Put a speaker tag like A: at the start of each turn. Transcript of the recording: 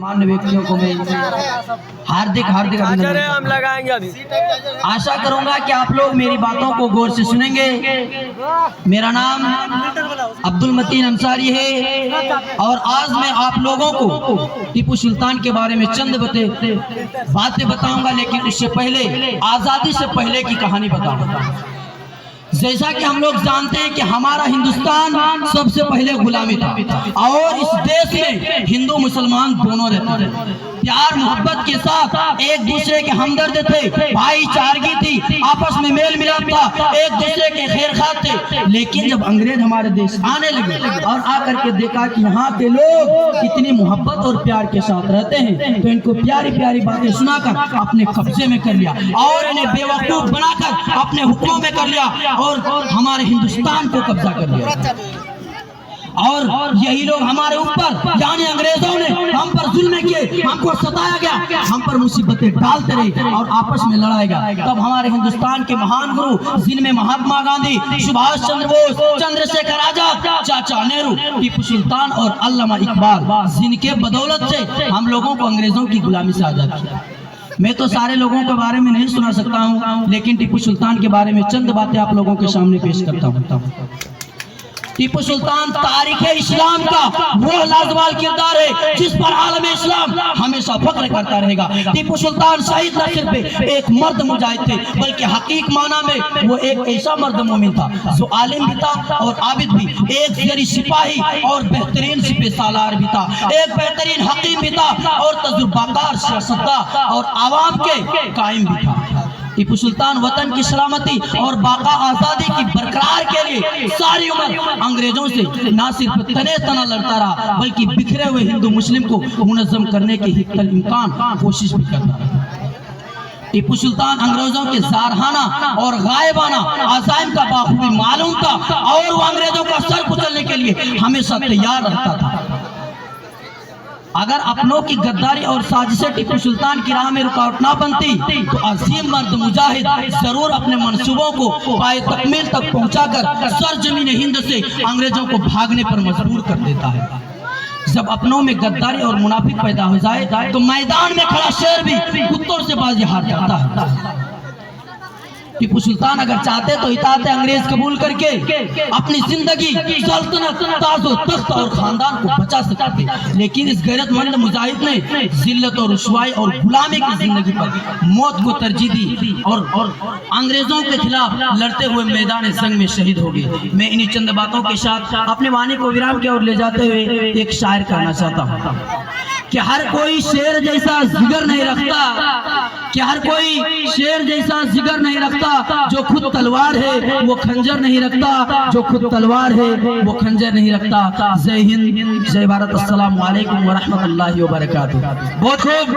A: मान्य व्यक्तियों को मैं हार्दिक
B: हम लगाएंगे अभी।
A: आशा करूंगा कि आप लोग मेरी बातों को गौर से सुनेंगे। मेरा नाम अब्दुल मतीन अंसारी है और आज मैं आप लोगों को टीपू सुल्तान के बारे में चंद बातें बताऊंगा, लेकिन उससे पहले आज़ादी से पहले की कहानी बताऊंगा। जैसा कि हम लोग जानते हैं कि हमारा हिंदुस्तान सबसे पहले गुलामी था और इस देश में हिंदू मुसलमान दोनों रहते थे। प्यार मोहब्बत के साथ एक दूसरे के हमदर्द थे, भाईचारगी थी, आपस में मेल मिलाप था, एक दूसरे के खैर खां थे। लेकिन जब अंग्रेज हमारे देश आने लगे और आकर के देखा कि यहाँ के लोग इतनी मोहब्बत और प्यार के साथ रहते हैं, तो इनको प्यारी प्यारी बातें सुनाकर अपने कब्जे में कर लिया और इन्हें बेवकूफ बनाकर अपने हुक्मों में कर लिया और हमारे हिंदुस्तान को कब्जा कर लिया। और यही लोग हमारे ऊपर यानी अंग्रेजों ने हम पर जुल्म किए, हमको सताया गया, हम पर मुसीबतें डालते रहे और आपस में लड़ाया गया। तब हमारे हिंदुस्तान के महान गुरु जिनमें महात्मा गांधी, सुभाष चंद्र बोस, चंद्रशेखर आजाद, चाचा नेहरू, टीपू सुल्तान और अल्लामा इकबाल, जिनके बदौलत से हम लोगों को अंग्रेजों की गुलामी से आजाद किया। मैं तो सारे लोगों के बारे में नहीं सुना सकता हूँ, लेकिन टीपू सुल्तान के बारे में चंद बातें आप लोगों के सामने पेश करता हूँ। टीपू सुल्तान तारीख इस्लाम का वो लाजवाब किरदार है जिस पर आलम इस्लाम हमेशा फख्र करता रहेगा। टीपू सुल्तान शहीद न सिर्फ एक मर्द मुजाहिद थे, बल्कि हकीक माना में वो एक ऐसा मर्द मोमिन था जो आलिम भी था और आबिद भी, एक जरी सिपाही और बेहतरीन सिपह सालार भी था, एक बेहतरीन हकीम भी था और तजुर्बाकार सियासतदान और आवाम के कायम भी था। टीपू सुल्तान वतन की सलामती और बाका आजादी की बरकरार के लिए सारी उम्र अंग्रेजों से ना सिर्फ तने तना लड़ता रहा, बल्कि बिखरे हुए हिंदू मुस्लिम को मुनज़्ज़म करने की हिक्कल इम्कान कोशिश भी करता रहा। टीपू सुल्तान अंग्रेजों के ज़ारहाना और गायबाना अज़ाइम का बाखूबी मालूम था और वो अंग्रेजों का सर कुचलने के लिए हमेशा तैयार रहता था। अगर अपनों की गद्दारी और साजिशें टीपू सुल्तान की राह में रुकावट ना बनती, तो अजीम मर्द मुजाहिद जरूर अपने मंसूबों को पाए तकमील तक पहुंचाकर सरजमीन हिंद से अंग्रेजों को भागने पर मजबूर कर देता है। जब अपनों में गद्दारी और मुनाफिक पैदा हो जाए तो मैदान में खड़ा शेर भी कुत्तों से बाजी हार जाता है। टीपू सुल्तान अगर चाहते तो इताअत अंग्रेज कबूल करके अपनी जिंदगी, सल्तनत, ताज़ो तख्त और खानदान को बचा सकते थे, लेकिन इस गैरतमंद मुजाहिद ने जिल्लत और रुसवाई और गुलामी की जिंदगी पर मौत को तरजीह दी और अंग्रेजों के खिलाफ लड़ते हुए मैदान जंग में शहीद हो गए। मैं इन्हीं चंद बातों के साथ अपने वाणी को विराम की ओर ले जाते हुए एक शायर कहना चाहता हूँ कि हर कोई शेर जैसा जिगर नहीं रखता, कि हर कोई शेर जैसा जिगर नहीं रखता, जो खुद तलवार है वो खंजर नहीं रखता, जो खुद तलवार है वो खंजर नहीं रखता। जय हिंद, जय भारत, अस्सलाम वालेकुम व रहमतुल्लाहि व बरकातुहू। बहुत खूब।